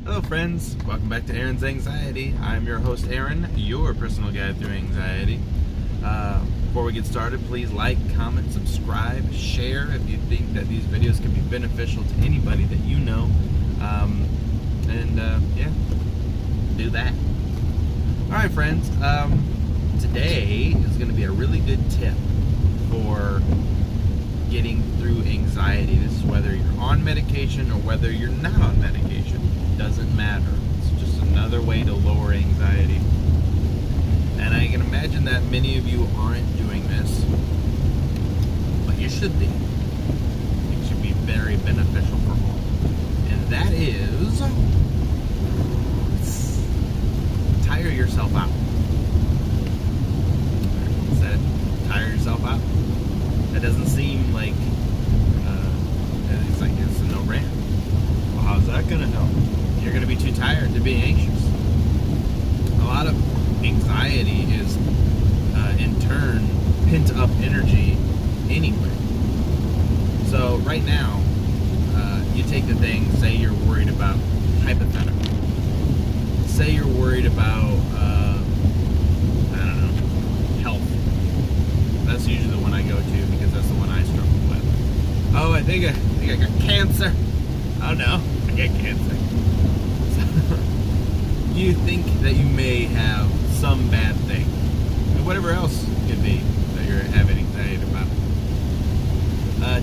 Hello friends, welcome back to Aaron's Anxiety. I'm your host Aaron, your personal guide through anxiety. Before we get started, please like, comment, subscribe, share if you think that these videos can be beneficial to anybody that you know. Yeah, do that. Alright friends, today is going to be a really good tip for getting through anxiety. This is whether you're on medication or whether you're not on medication. It doesn't matter. It's just another way to lower anxiety. And I can imagine that many of you aren't doing this, but you should be. It should be very beneficial for all. And that is tire yourself out. Said tire yourself out. That doesn't seem like it's a no-brainer. Well, how's that going to help? You're going to be too tired to be anxious. A lot of anxiety is, in turn, pent-up energy anyway. So right now, you take the thing, say you're worried about, hypothetical. Say you're worried about, I don't know, health. That's usually the one I go to because that's the one I struggle with. Oh, I think I got cancer. Oh no, I get cancer. You think that you may have some bad thing, and whatever else it could be that you're having anxiety about.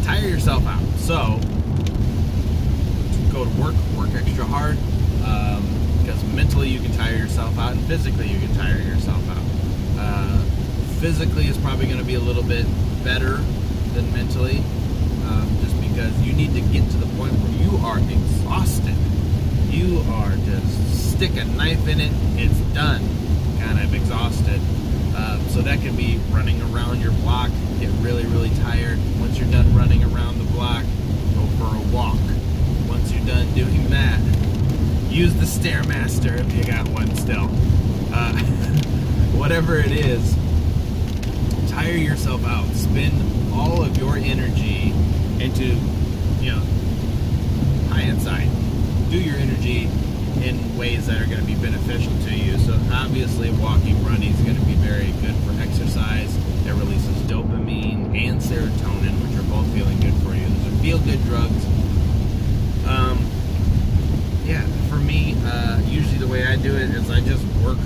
Tire yourself out. So go to work extra hard, because mentally you can tire yourself out, and physically you can tire yourself out. Physically is probably going to be a little bit better than mentally, just because you need to get to the point where you are exhausted. You are just stick a knife in it, it's done, kind of exhausted. So that could be running around your block, get really, really tired. Once you're done running around the block, go for a walk. Once you're done doing that, use the Stairmaster if you got one still. Whatever it is, tire yourself out. Spend all of your energy into, high inside. Do your energy in ways that are going to be beneficial to you. So obviously walking, running is going to be very good for exercise. It releases dopamine and serotonin, which are both feeling good for you. Those are feel-good drugs. For me, usually the way I do it is I just work.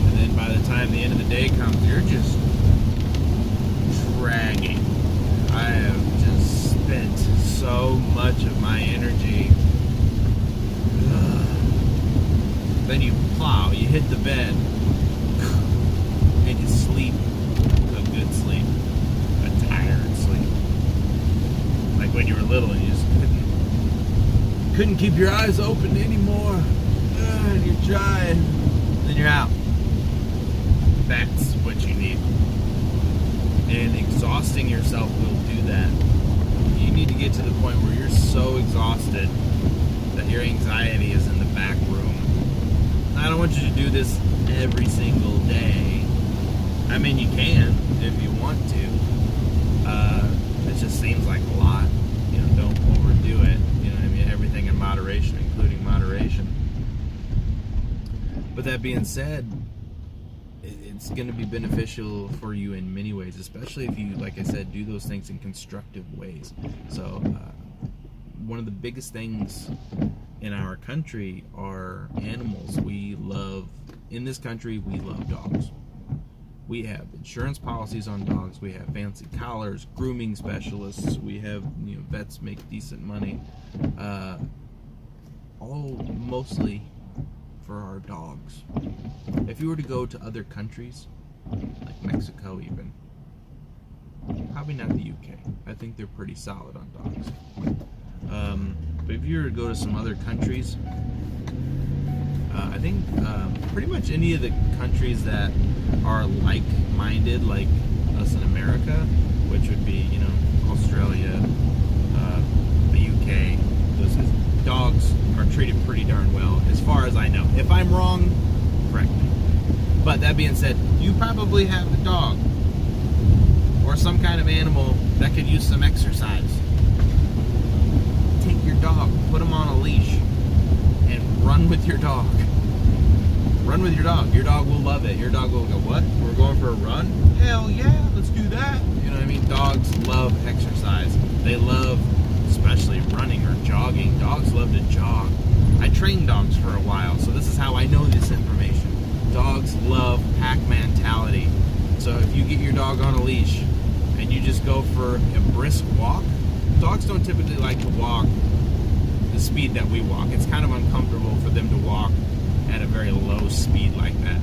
And then by the time the end of the day comes, you're just dragging. I have just spent so much of my energy. Then you plow, you hit the bed, and you sleep a good sleep, a tired sleep. Like when you were little and you just couldn't keep your eyes open anymore. And you're trying, then you're out. That's what you need. And exhausting yourself will do that. You need to get to the point where you're so exhausted that your anxiety is in the back room. I don't want you to do this every single day. I mean, you can if you want to. It just seems like a lot. Don't overdo it. Everything in moderation, including moderation. But that being said, it's going to be beneficial for you in many ways, especially if you, like I said, do those things in constructive ways. So one of the biggest things in our country are animals. In this country, we love dogs. We have insurance policies on dogs. We have fancy collars, grooming specialists. We have, vets make decent money. All mostly for our dogs. If you were to go to other countries, like Mexico even, probably not the UK. I think they're pretty solid on dogs. But if you were to go to some other countries, I think pretty much any of the countries that are like-minded, like us in America, which would be, Australia, the UK, dogs are treated pretty darn well, as far as I know. If I'm wrong, correct me. But that being said, you probably have a dog or some kind of animal that could use some exercise. Take your dog run with your dog. Run with your dog. Your dog will love it. Your dog will go, what? We're going for a run? Hell yeah, let's do that. You know what I mean? Dogs love exercise. They love, especially running or jogging. Dogs love to jog. I trained dogs for a while, so this is how I know this information. Dogs love pack mentality. So if you get your dog on a leash and you just go for a brisk walk, dogs don't typically like to walk the speed that we walk. It's kind of uncomfortable for them to walk at a very low speed like that.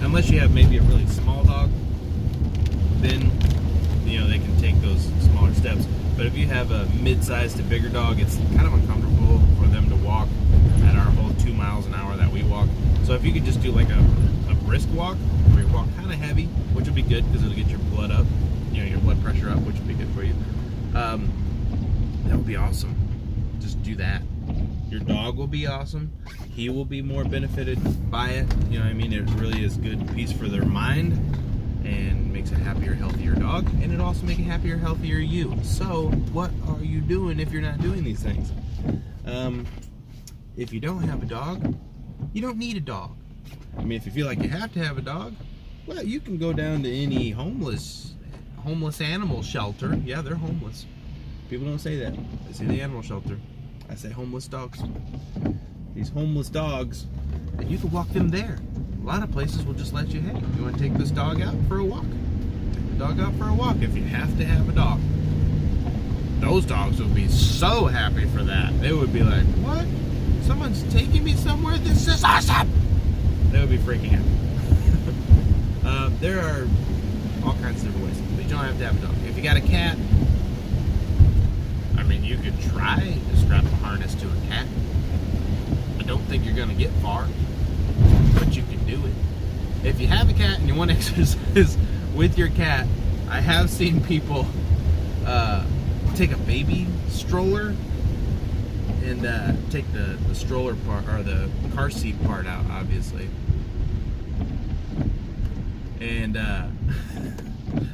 Unless you have maybe a really small dog, then they can take those smaller steps. But if you have a mid-sized to bigger dog, it's kind of uncomfortable for them to walk at our whole 2 miles an hour that we walk. So if you could just do like a brisk walk, where you walk kind of heavy, which would be good because it'll get your blood up, your blood pressure up, which would be good for you. That would be awesome. Just do that. Your dog will be awesome. He will be more benefited by it. You know what I mean? It really is good piece for their mind and makes a happier, healthier dog. And it also makes a happier, healthier you. So what are you doing if you're not doing these things? If you don't have a dog, you don't need a dog. I mean, if you feel like you have to have a dog, well, you can go down to any homeless animal shelter. Yeah, they're homeless. People don't say that. They say the animal shelter. I say homeless dogs. These homeless dogs, and you can walk them there. A lot of places will just let you, hey, you want to take this dog out for a walk? Take the dog out for a walk if you have to have a dog. Those dogs would be so happy for that. They would be like, what? Someone's taking me somewhere? This is awesome! They would be freaking out. There are all kinds of different ways, but you don't have to have a dog. If you got a cat, I mean, you could try to strap a harness to a cat. I don't think you're going to get far, but you can do it. If you have a cat and you want to exercise with your cat, I have seen people take a baby stroller and take the stroller part, or the car seat part out, obviously. And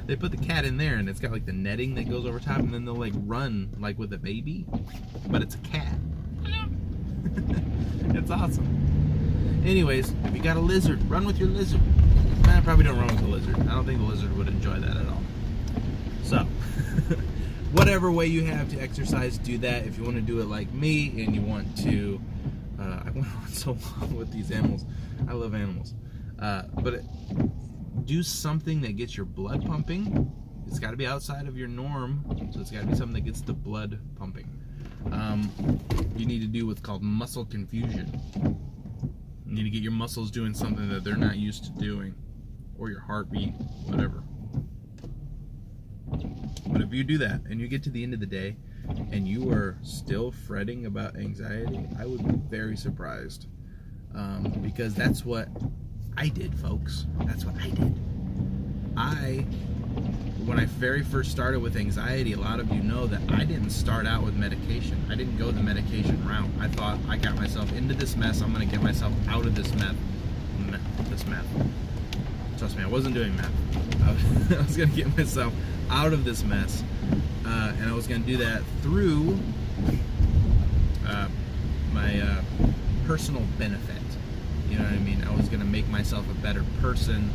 they put the cat in there, and it's got like the netting that goes over top, and then they'll like run like with a baby, but it's a cat. It's awesome. Anyways, if you got a lizard, run with your lizard. Probably don't run with the lizard. I don't think the lizard would enjoy that at all. So, whatever way you have to exercise, do that. If you want to do it like me, and you want to, I went on so long with these animals. I love animals, but do something that gets your blood pumping. It's got to be outside of your norm, so it's got to be something that gets the blood pumping. You need to do what's called muscle confusion. You need to get your muscles doing something that they're not used to doing, or your heartbeat, whatever. But if you do that and you get to the end of the day and you are still fretting about anxiety, I would be very surprised, because that's what I did, folks. That's what I did. When I very first started with anxiety, a lot of you know that I didn't start out with medication. I didn't go the medication route. I thought, I got myself into this mess, I'm going to get myself out of this meth. Trust me, I wasn't doing meth. I was going to get myself out of this mess. And I was going to do that through my personal benefit. You know what I mean? I was going to make myself a better person,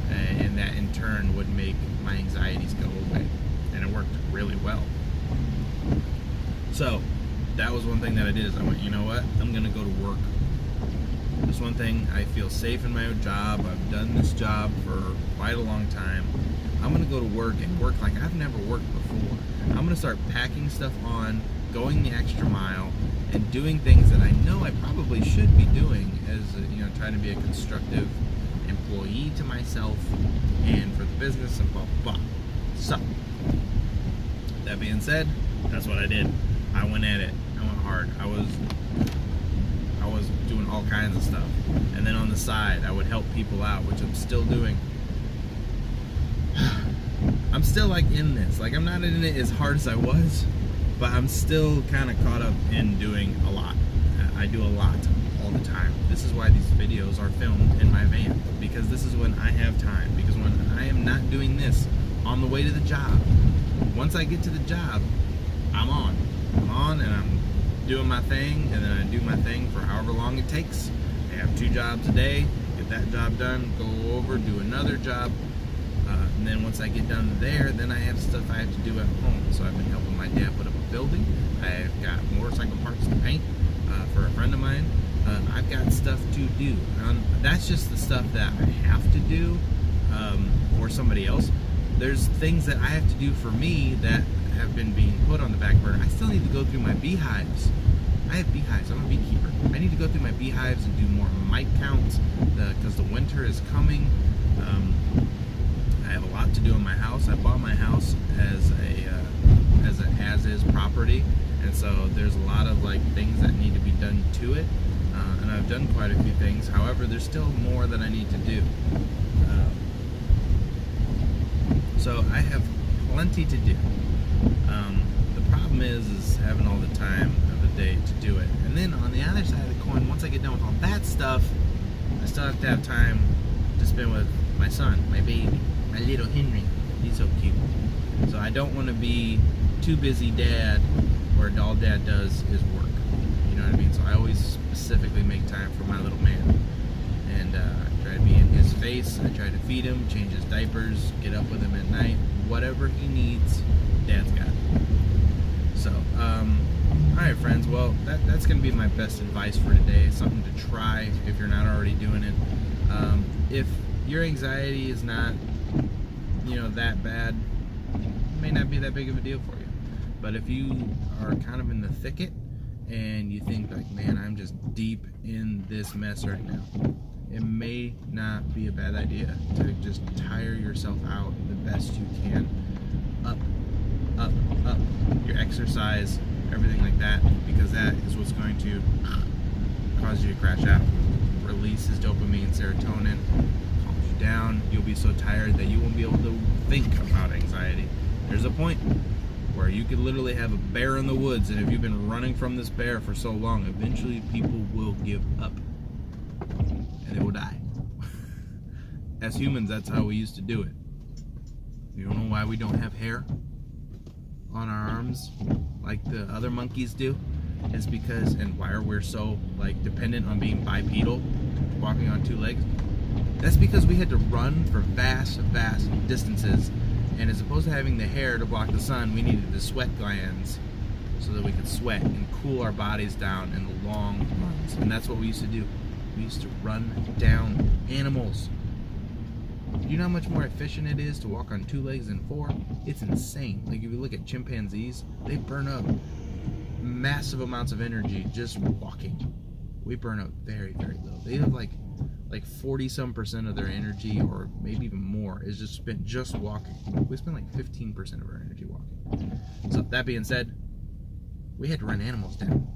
and that in turn would make my anxieties go away. And it worked really well. So, that was one thing that I did, is I went, you know what? I'm going to go to work. This one thing, I feel safe in my own job. I've done this job for quite a long time. I'm going to go to work and work like I've never worked before. I'm going to start packing stuff on, going the extra mile, and doing things that I know I probably should be doing as trying to be a constructive employee to myself and for the business and blah, blah, blah. So, that being said, that's what I did. I went at it. I went hard. I was doing all kinds of stuff. And then on the side, I would help people out, which I'm still doing. I'm still like in this. Like, I'm not in it as hard as I was, but I'm still kind of caught up in doing a lot. I do a lot all the time. This is why these videos are filmed in my van, because this is when I have time. Because when I am not doing this on the way to the job, once I get to the job, I'm on and I'm doing my thing, and then I do my thing for however long it takes. I have 2 jobs a day, get that job done, go over, do another job, and then once I get done there, then I have stuff I have to do at home. So I've been helping my dad put up a building. I've got motorcycle parts to paint for a friend of mine. I've got stuff to do. That's just the stuff that I have to do for somebody else. There's things that I have to do for me that have been being put on the back burner. I still need to go through my beehives. I have beehives. I'm a beekeeper. I need to go through my beehives and do more mite counts because the winter is coming. I have a lot to do in my house. I bought my house as an as-is property, and so there's a lot of like things that need to be done to it. And I've done quite a few things. However, there's still more that I need to do. So I have plenty to do. The problem is having all the time of the day to do it. And then on the other side of the coin, once I get done with all that stuff, I still have to have time to spend with my son, my baby, my little Henry. He's so cute. So I don't want to be too busy dad where all dad does is work. You know what I mean? So I always specifically make time for my little man. And I try to be in his face. I try to feed him, change his diapers, get up with him at night. Whatever he needs, dad's got it. So, alright friends, well, that's going to be my best advice for today. Something to try if you're not already doing it. If your anxiety is not, that bad, it may not be that big of a deal for you. But if you are kind of in the thicket and you think like, man, I'm just deep in this mess right now, it may not be a bad idea to just tire yourself out the best you can. Up, your exercise, everything like that, because that is what's going to cause you to crash out. Releases dopamine, serotonin, calms you down. You'll be so tired that you won't be able to think about anxiety. There's a point where you could literally have a bear in the woods, and if you've been running from this bear for so long, eventually people will give up and they will die. As humans, that's how we used to do it. You don't know why we don't have hair on our arms like the other monkeys do? It's because, and why are we so dependent on being bipedal, walking on 2 legs? That's because we had to run for vast distances, and as opposed to having the hair to block the sun, we needed the sweat glands so that we could sweat and cool our bodies down in the long runs. And that's what we used to do. We used to run down animals. Do you know how much more efficient it is to walk on 2 legs than 4? It's insane. Like if you look at chimpanzees, they burn up massive amounts of energy just walking. We burn up very, very little. They have like 40-some% of their energy, or maybe even more, is just spent just walking. We spend like 15% of our energy walking. So that being said, we had to run animals down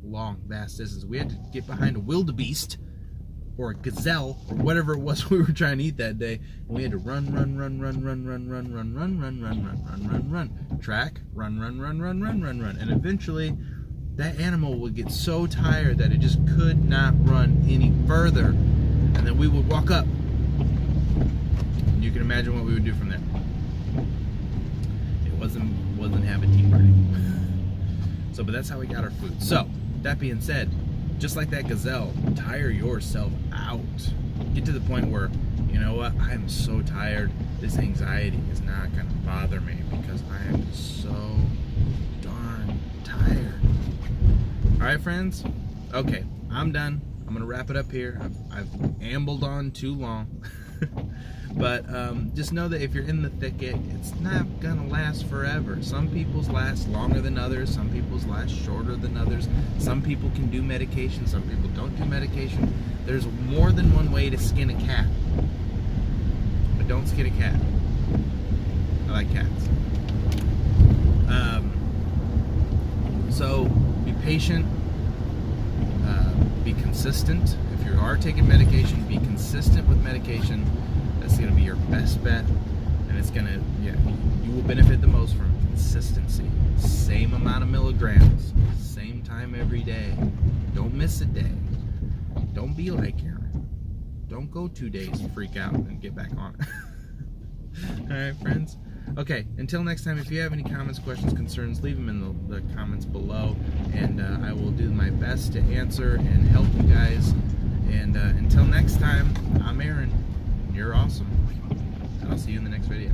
long, vast distances. We had to get behind a wildebeest or a gazelle or whatever it was we were trying to eat that day, and we had to run, track, run, and eventually that animal would get so tired that it just could not run any further, and then we would walk up. You can imagine what we would do from there. It wasn't have a tea party. So, but that's how we got our food. So, that being said, just like that gazelle, tire yourself out. Get to the point where, you know what, I'm so tired, this anxiety is not going to bother me because I am so darn tired. Alright friends, okay, I'm done. I'm going to wrap it up here. I've ambled on too long. But just know that if you're in the thicket, it's not going to last forever. Some people's last longer than others. Some people's last shorter than others. Some people can do medication. Some people don't do medication. There's more than one way to skin a cat. But don't skin a cat. I like cats. So be patient. Be consistent. If you are taking medication, be consistent with medication. That's going to be your best bet, and it's going to, you will benefit the most from consistency. Same amount of milligrams, same time every day. Don't miss a day. Don't be like Aaron. Don't go 2 days and freak out and get back on it. Alright friends, Okay, until next time, if you have any comments, questions, concerns, leave them in the comments below, and I will do my best to answer and help you guys. And until next time, I'm Aaron. You're awesome. And I'll see you in the next video.